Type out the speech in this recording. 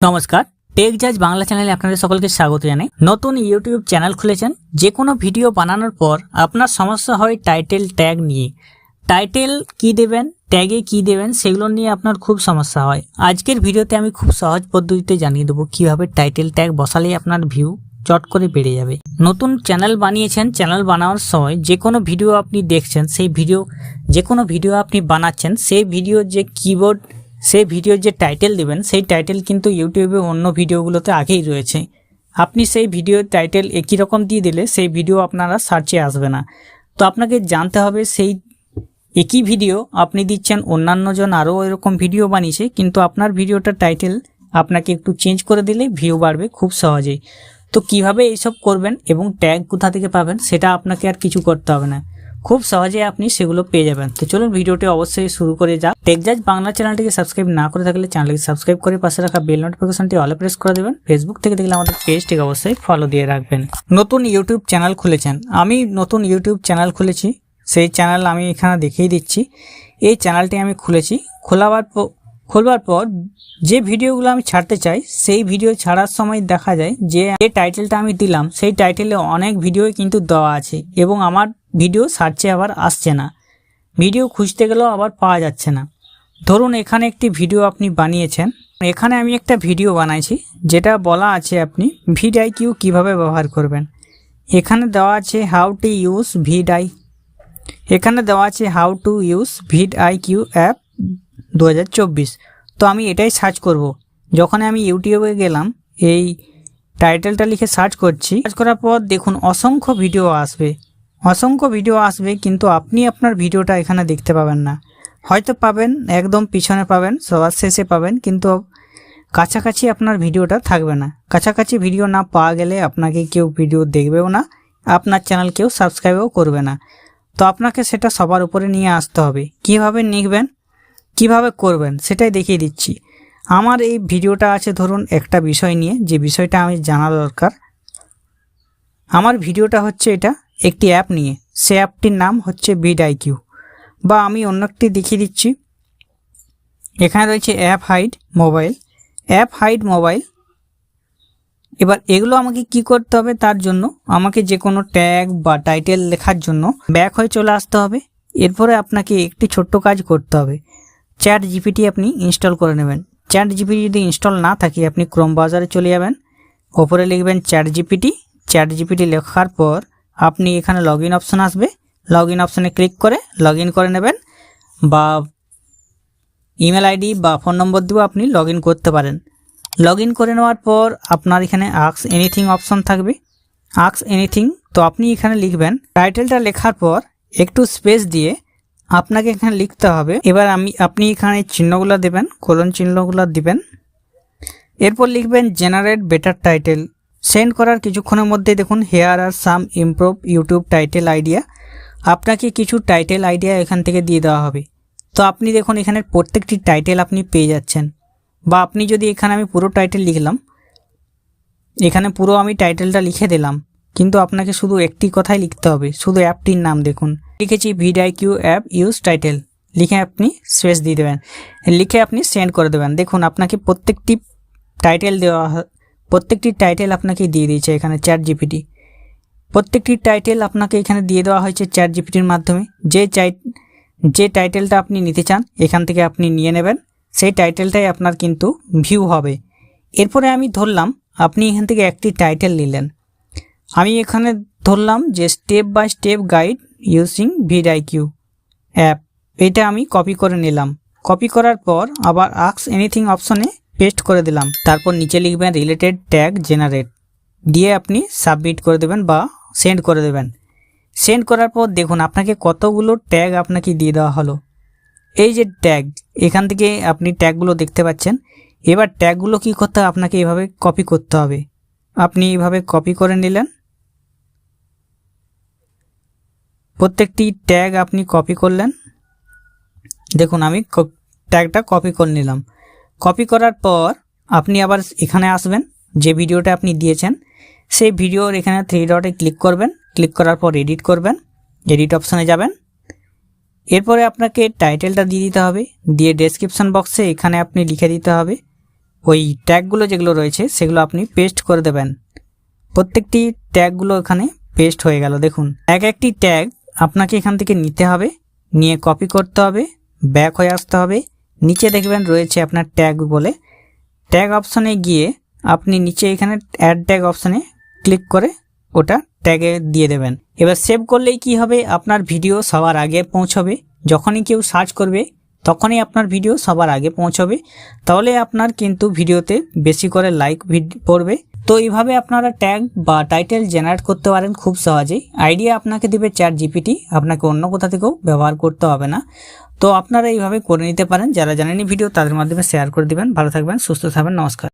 নমস্কার, টেক জাজ বাংলা চ্যানেলে আপনাদের সকলকে স্বাগত জানাই। নতুন ইউটিউব চ্যানেল খুলেছেন, যে কোনো ভিডিও বানানোর পর আপনার সমস্যা হয় টাইটেল ট্যাগ নিয়ে। টাইটেল কি দেবেন, ট্যাগে কি দেবেন, সেগুলো নিয়ে আপনার খুব সমস্যা হয়। আজকের ভিডিওতে আমি খুব সহজ পদ্ধতিতে জানিয়ে দেবো কিভাবে টাইটেল ট্যাগ বসালেই আপনার ভিউ চট করে বেড়ে যাবে। নতুন চ্যানেল বানিয়েছেন, চ্যানেল বানানোর সময় যে কোনো ভিডিও আপনি দেখছেন, সেই ভিডিও যে কোনো ভিডিও আপনি বানাচ্ছেন, সেই ভিডিওর যে কিবোর্ড, সেই ভিডিওর যে টাইটেল দেবেন, সেই টাইটেল কিন্তু ইউটিউবে অন্য ভিডিওগুলোতে আগেই রয়েছে। আপনি সেই ভিডিওর টাইটেল একই রকম দিয়ে দিলে সেই ভিডিও আপনারা সার্চে আসবে না। তো আপনাকে জানতে হবে সেই একই ভিডিও আপনি দিচ্ছেন, অন্যান্য জন আরও এরকম ভিডিও বানিয়েছে, কিন্তু আপনার ভিডিওটার টাইটেল আপনাকে একটু চেঞ্জ করে দিলে ভিউ বাড়বে খুব সহজেই। তো কিভাবে এইসব করবেন এবং ট্যাগ কোথা থেকে পাবেন সেটা আপনাকে আর কিছু করতে হবে না, খুব সহজে আপনি সেগুলো পেয়ে যাবেন। তো চলুন ভিডিওটি অবশ্যই শুরু করে যাক। টেক জাজ বাংলা চ্যানেলটিকে সাবস্ক্রাইব না করে থাকলে চ্যানেলটিকে সাবস্ক্রাইব করে পাশে রাখা বেল নোটিফিকেশনটি অলে প্রেস করে দেবেন। ফেসবুক থেকে দেখলে আমাদের পেজটিকে অবশ্যই ফলো দিয়ে রাখবেন। নতুন ইউটিউব চ্যানেল খুলেছেন, আমি নতুন ইউটিউব চ্যানেল খুলেছি, সেই চ্যানেল আমি এখানে দেখিয়ে দিচ্ছি। এই চ্যানেলটি আমি খুলেছি, খোলবার পর যে ভিডিওগুলো আমি ছাড়তে চাই, সেই ভিডিও ছাড়ার সময় দেখা যায় যে টাইটেলটা আমি দিলাম, সেই টাইটেলে অনেক ভিডিও কিন্তু দেওয়া আছে এবং আমার ভিডিও সার্চে আবার আসছে না, ভিডিও খুঁজতে গেলেও আবার পাওয়া যাচ্ছে না। ধরুন এখানে একটি ভিডিও আপনি বানিয়েছেন, এখানে আমি একটা ভিডিও বানাইছি যেটা বলা আছে আপনি ভিডিআইকিউ কিভাবে ব্যবহার করবেন। এখানে দেওয়া আছে হাউ টু ইউজ ভিডিআইকিউ অ্যাপ 2024। তো আমি এটাই সার্চ করব। যখন আমি ইউটিউবে গেলাম, এই টাইটেলটা লিখে সার্চ করছি, সার্চ করার পর দেখুন অসংখ্য ভিডিও আসবে, কিন্তু আপনি আপনার ভিডিওটা এখানে দেখতে পাবেন না। হয়তো পাবেন, একদম পিছনে পাবেন, সবার শেষে পাবেন, কিন্তু কাছাকাছি আপনার ভিডিওটা থাকবে না। কাছাকাছি ভিডিও না পাওয়া গেলে আপনাকে কেউ ভিডিও দেখবেও না, আপনার চ্যানেল কেউ সাবস্ক্রাইবও করবে না। তো আপনাকে সেটা সবার উপরে নিয়ে আসতে হবে। কিভাবে নিখবেন, কিভাবে করবেন সেটাই দেখিয়ে দিচ্ছি। আমার এই ভিডিওটা আছে ধরুন একটা বিষয় নিয়ে, যে বিষয়টা আমি জানা দরকার। আমার ভিডিওটা হচ্ছে এটা একটি অ্যাপ নিয়ে, সে অ্যাপটির নাম হচ্ছে ভিডিআইকিউ, বা আমি অন্য একটি দেখিয়ে দিচ্ছি। এখানে রয়েছে অ্যাপ হাইড মোবাইল। এবার এগুলো আমাকে কি করতে হবে, তার জন্য আমাকে যে কোনো ট্যাগ বা টাইটেল লেখার জন্য ব্যাক হয়ে চলে আসতে হবে। এরপরে আপনাকে একটি ছোট্ট কাজ করতে হবে, চ্যাট জিপিটি আপনি ইনস্টল করে নেবেন। চ্যাট জিপিটি যদি ইনস্টল না থাকে, আপনি ক্রোম ব্রাউজারে চলে যাবেন, ওপরে লিখবেন চ্যাট জিপিটি লেখার পর আপনি এখানে লগ ইন অপশন আসবে, লগ ইন অপশনে ক্লিক করে লগ ইন করে নেবেন, বা ইমেল আইডি বা ফোন নম্বর দিয়েও আপনি লগ ইন করতে পারেন। লগ ইন করে নেওয়ার পর আপনার এখানে আস্ক এনিথিং অপশন থাকবে, আস্ক এনিথিং। তো আপনি এখানে লিখবেন, টাইটেলটা লেখার পর একটু স্পেস দিয়ে আপনাকে এখানে লিখতে হবে। এবার আপনি এখানে চিহ্নগুলো দেবেন, কোলন চিহ্নগুলো দিবেন, এরপর লিখবেন জেনারেট বেটার টাইটেল। সেন্ড করার কিছুক্ষণের মধ্যে দেখুন হেয়ার আর সাম ইমপ্রুভ ইউটিউব টাইটেল আইডিয়া, আপনাকে কিছু টাইটেল আইডিয়া এখান থেকে দিয়ে দেওয়া হবে। তো আপনি দেখুন এখানে প্রত্যেকটি টাইটেল আপনি পেয়ে যাচ্ছেন, বা আপনি যদি এখানে আমি পুরো টাইটেল লিখলাম, এখানে পুরো আমি টাইটেলটা লিখে দিলাম, কিন্তু আপনাকে শুধু একটি কথাই লিখতে হবে, শুধু অ্যাপটির নাম দেখুন লিখেছি ভিডিআইকিউ অ্যাপ ইউজ টাইটেল, লিখে আপনি স্পেস দিয়ে দেবেন, লিখে আপনি সেন্ড করে দেবেন। দেখুন আপনাকে প্রত্যেকটি টাইটেল আপনাকে দিয়ে দিয়েছে এখানে চ্যাট জিপিটি। প্রত্যেকটি টাইটেল আপনাকে এখানে দিয়ে দেওয়া হয়েছে চ্যাট জিপিটির মাধ্যমে। যে টাইটেলটা আপনি নিতে চান এখান থেকে আপনি নিয়ে নেবেন, সেই টাইটেলটাই আপনার কিন্তু ভিউ হবে। এরপরে আমি ধরলাম আপনি এখান থেকে একটি টাইটেল নিলেন, আমি এখানে ধরলাম যে step by step guide using ভিডিআইকিউ অ্যাপ, এটা আমি কপি করে নিলাম। কপি করার পর আবার আস্ক এনিথিং অপশনে পেস্ট করে দিলাম, তারপর নিচে লিখবেন রিলেটেড ট্যাগ জেনারেট, দিয়ে আপনি সাবমিট করে দেবেন বা সেন্ড করে দেবেন। সেন্ড করার পর দেখুন আপনাকে কতগুলো ট্যাগ আপনাকে দিয়ে দেওয়া হলো। এই যে ট্যাগ, এখান থেকে আপনি ট্যাগগুলো দেখতে পাচ্ছেন। এবার ট্যাগগুলো কি করতে হবে, আপনাকে এভাবে কপি করতে হবে। আপনি এইভাবে কপি করে নিলেন, প্রত্যেকটি ট্যাগ আপনি কপি করলেন। দেখুন আমি ট্যাগটা কপি করে নিলাম। কপি করার পর আপনি আবার এখানে আসবেন, যে ভিডিওটা আপনি দিয়েছেন সেই ভিডিওর এখানে 3 ডটে ক্লিক করবেন, ক্লিক করার পর এডিট করবেন, এডিট অপশানে যাবেন। এরপরে আপনাকে টাইটেলটা দিয়ে দিতে হবে, দিয়ে ডেসক্রিপশন বক্সে এখানে আপনি লিখে দিতে হবে ওই ট্যাগগুলো যেগুলো রয়েছে সেগুলো আপনি পেস্ট করে দেবেন। প্রত্যেকটি ট্যাগগুলো এখানে পেস্ট হয়ে গেল। দেখুন এক একটি ট্যাগ আপনাকে এখান থেকে নিতে হবে, নিয়ে কপি করতে হবে, ব্যাক হয়ে আসতে হবে। নিচে দেখবেন রয়েছে আপনার ট্যাগ বলে, ট্যাগ অপশানে গিয়ে আপনি নিচে এখানে অ্যাড ট্যাগ অপশানে ক্লিক করে ওটা ট্যাগে দিয়ে দেবেন। এবার সেভ করলেই কি হবে, আপনার ভিডিও সবার আগে পৌঁছবে। যখনই কেউ সার্চ করবে তখনই আপনার ভিডিও সবার আগে পৌঁছবে, তাহলে আপনার কিন্তু ভিডিওতে বেশি করে লাইক পড়বে। তো এইভাবে আপনারা ট্যাগ বা টাইটেল জেনারেট করতে পারেন খুব সহজেই। আইডিয়া আপনাকে দেবে ChatGPT, আপনাকে অন্য কোথা থেকেও ব্যবহার করতে হবে না। তো আপনারা এইভাবে করে নিতে পারেন। যারা জানেননি ভিডিও তাদের মাধ্যমে শেয়ার করে দিবেন। ভালো থাকবেন, সুস্থ থাকবেন, নমস্কার।